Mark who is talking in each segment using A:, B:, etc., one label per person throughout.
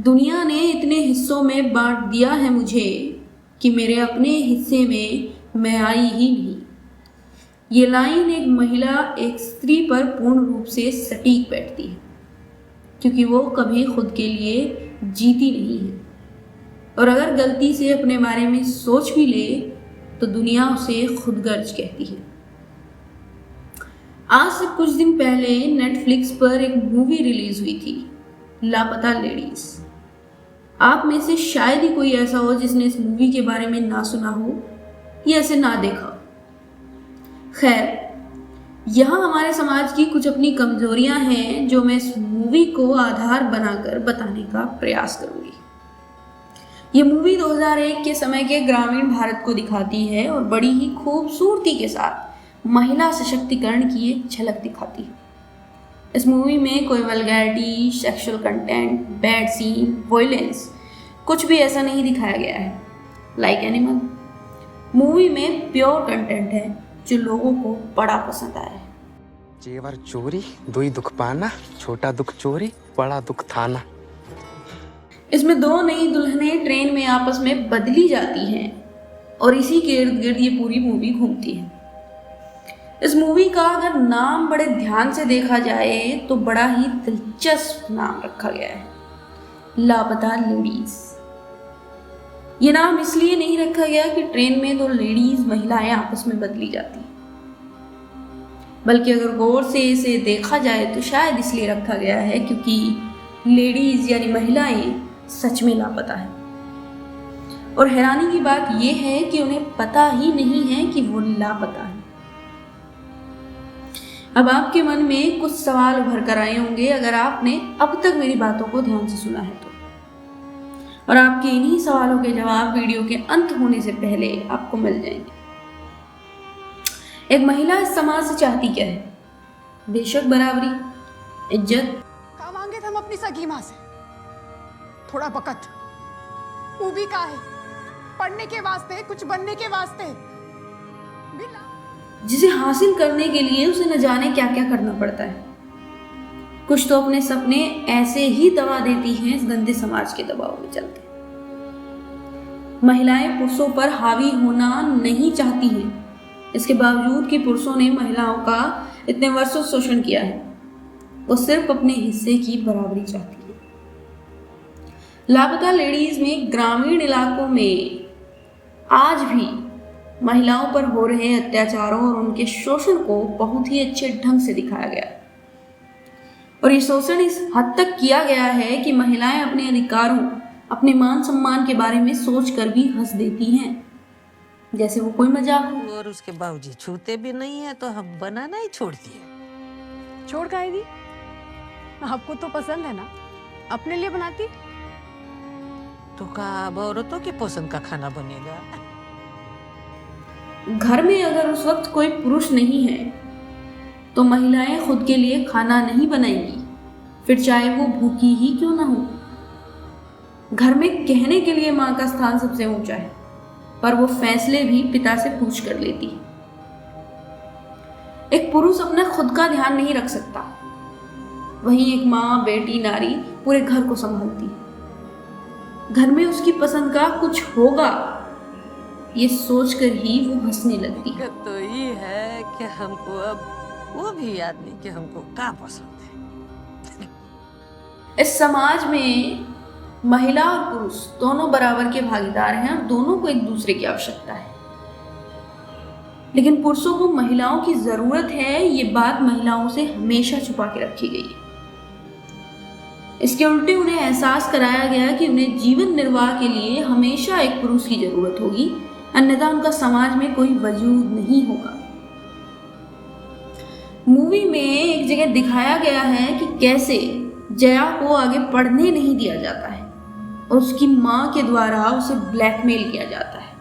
A: दुनिया ने इतने हिस्सों में बांट दिया है मुझे कि मेरे अपने हिस्से में मैं आई ही नहीं। ये लाइन एक महिला एक स्त्री पर पूर्ण रूप से सटीक बैठती है, क्योंकि वो कभी खुद के लिए जीती नहीं है, और अगर गलती से अपने बारे में सोच भी ले तो दुनिया उसे खुदगर्ज कहती है। आज से कुछ दिन पहले नेटफ्लिक्स पर एक मूवी रिलीज हुई थी, लापता लेडीज। आप में से शायद ही कोई ऐसा हो जिसने इस मूवी के बारे में ना सुना हो या इसे ना देखा। खैर, यहाँ हमारे समाज की कुछ अपनी कमजोरियां हैं जो मैं इस मूवी को आधार बनाकर बताने का प्रयास करूंगी। ये मूवी 2001 के समय के ग्रामीण भारत को दिखाती है और बड़ी ही खूबसूरती के साथ महिला सशक्तिकरण की एक झलक दिखाती है। इस मूवी में कोई vulgarity, sexual content, bad scene, violence कुछ भी ऐसा नहीं दिखाया गया है। लाइक एनिमल, मूवी में प्योर कंटेंट है जो लोगों को बड़ा पसंद आया है।
B: जेवर चोरी दुई दुख पाना, छोटा दुख चोरी बड़ा दुख थाना।
A: इसमें दो नई दुल्हनें ट्रेन में आपस में बदली जाती हैं और इसी के इर्द गिर्द ये पूरी मूवी घूमती है। इस मूवी का अगर नाम बड़े ध्यान से देखा जाए तो बड़ा ही दिलचस्प नाम रखा गया है, लापता लेडीज। ये नाम इसलिए नहीं रखा गया कि ट्रेन में दो लेडीज महिलाएं आपस में बदली जाती, बल्कि अगर गौर से इसे देखा जाए तो शायद इसलिए रखा गया है क्योंकि लेडीज यानी महिलाएं सच में लापता है। और हैरानी की बात यह है कि उन्हें पता ही नहीं है कि वो लापता है। अब आपके मन में कुछ सवाल उभर कर आए होंगे अगर आपने अब तक मेरी बातों को ध्यान से सुना है तो, और आपके इन्हीं सवालों के जवाब वीडियो के अंत होने से पहले आपको मिल जाएंगे। एक महिला इस समाज से चाहती क्या है? बेशक बराबरी, इज्जत।
C: का मांगे थे हम अपनी सगी माँ से? थोड़ा बकत, वो भी का है पढ़ने के वास्ते, कुछ बनने के वास्ते।
A: जिसे हासिल करने के लिए उसे न जाने क्या क्या करना पड़ता है। कुछ तो अपने सपने ऐसे ही दबा देती हैं इस गंदे समाज के दबाव में चलते। महिलाएं पुरुषों पर हावी होना नहीं चाहती हैं, इसके बावजूद कि पुरुषों ने महिलाओं का इतने वर्षों शोषण किया है, वो सिर्फ अपने हिस्से की बराबरी चाहती है। लापता लेडीज में ग्रामीण इलाकों में आज भी महिलाओं पर हो रहे अत्याचारों और उनके शोषण को बहुत ही अच्छे ढंग से दिखाया गया है। और ये शोषण इस हद तक किया गया है कि महिलाएं अपने अधिकारों, अपने मान सम्मान के बारे में सोचकर भी हंस देती हैं, जैसे वो कोई मजाक हो।
D: और उसके बाबूजी छूते भी नहीं है तो हम बनाना ही छोड़ दिए।
C: छोड़ का दी, आपको तो पसंद है ना, अपने लिए बनाती।
D: तो का अब औरतों की पसंद का खाना बनेगा?
A: घर में अगर उस वक्त कोई पुरुष नहीं है तो महिलाएं खुद के लिए खाना नहीं बनाएंगी, फिर चाहे वो भूखी ही क्यों ना हो। घर में कहने के लिए माँ का स्थान सबसे ऊंचा है, पर वो फैसले भी पिता से पूछ कर लेती है। एक पुरुष अपना खुद का ध्यान नहीं रख सकता, वहीं एक माँ, बेटी, नारी पूरे घर को संभालती है। घर में उसकी पसंद का कुछ होगा ये सोचकर ही वो हंसने लगती है।
D: तो ये है कि हमको अब वो भी याद नहीं कि हमको क्या पसंद है।
A: इस समाज में महिला और पुरुष दोनों बराबर के भागीदार हैं और दोनों को एक दूसरे की आवश्यकता है। लेकिन पुरुषों को महिलाओं की जरूरत है, ये बात महिलाओं से हमेशा छुपा के रखी गई है। इसके उल्टे उन्हें एहसास कराया गया कि उन्हें जीवन निर्वाह के लिए हमेशा एक पुरुष की जरूरत होगी, अन्यथा उनका समाज में कोई वजूद नहीं होगा। मूवी में एक जगह दिखाया गया है कि कैसे जया को आगे पढ़ने नहीं दिया जाता है और उसकी मां के द्वारा उसे ब्लैकमेल किया जाता है।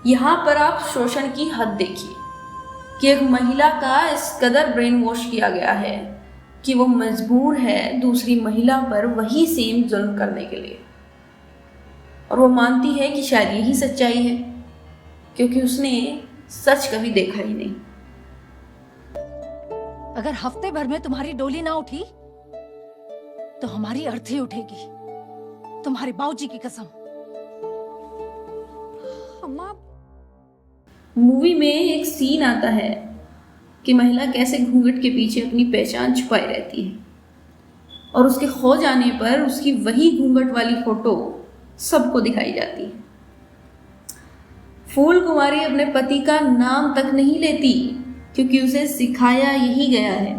A: यहां पर आप शोषण की हद देखिए कि एक महिला का इस कदर ब्रेन वॉश किया गया है कि वो मजबूर है दूसरी महिला पर वही सेम जुल्म करने के लिए, और वो मानती है कि शायद यही सच्चाई है क्योंकि उसने सच कभी देखा ही नहीं।
E: अगर हफ्ते भर में तुम्हारी डोली ना उठी तो हमारी अर्थी उठेगी, तुम्हारे बाबूजी की कसम।
C: अम्मा,
A: मूवी में एक सीन आता है कि महिला कैसे घूंघट के पीछे अपनी पहचान छुपाई रहती है और उसके खो जाने पर उसकी वही घूंघट वाली फोटो सबको दिखाई जाती है। फूल कुमारी अपने पति का नाम तक नहीं लेती क्योंकि उसे सिखाया यही गया है।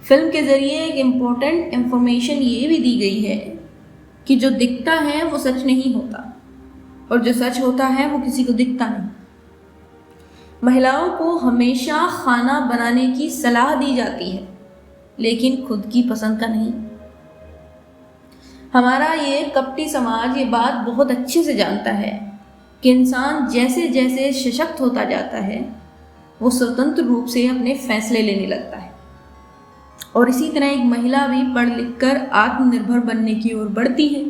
A: फिल्म के जरिए एक इम्पोर्टेंट इंफॉर्मेशन ये भी दी गई है कि जो दिखता है वो सच नहीं होता और जो सच होता है वो किसी को दिखता नहीं। महिलाओं को हमेशा खाना बनाने की सलाह दी जाती है लेकिन खुद की पसंद का नहीं। हमारा ये कपटी समाज ये बात बहुत अच्छे से जानता है कि इंसान जैसे जैसे सशक्त होता जाता है वो स्वतंत्र रूप से अपने फैसले लेने लगता है और इसी तरह एक महिला भी पढ़ लिख कर आत्मनिर्भर बनने की ओर बढ़ती है,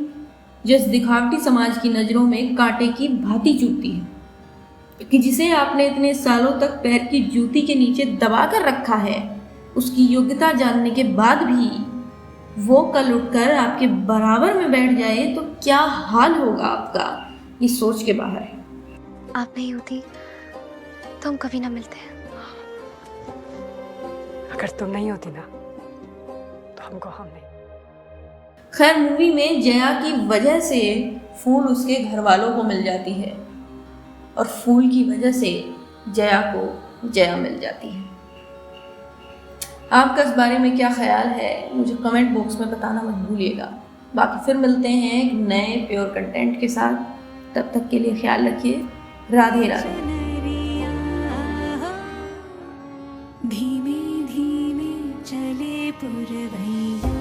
A: जो इस दिखावटी समाज की नज़रों में कांटे की भांति चुभती है कि जिसे आपने इतने सालों तक पैर की जूती के नीचे दबा कर रखा है, उसकी योग्यता जानने के बाद भी वो कल उठकर आपके बराबर में बैठ जाए तो क्या हाल होगा आपका, ये सोच के बाहर है।
F: आप नहीं होती तो हम कभी ना मिलते हैं।
G: अगर तुम नहीं होती ना तो हमको हम नहीं।
A: खैर, मूवी में जया की वजह से फूल उसके घर वालों को मिल जाती है और फूल की वजह से जया को जया मिल जाती है। आपका इस बारे में क्या ख्याल है मुझे कमेंट बॉक्स में बताना मत भूलिएगा। बाकी फिर मिलते हैं एक नए प्योर कंटेंट के साथ। तब तक के लिए ख्याल रखिए। राधे राधे।
H: धीमे धीमे चले पुरवैया।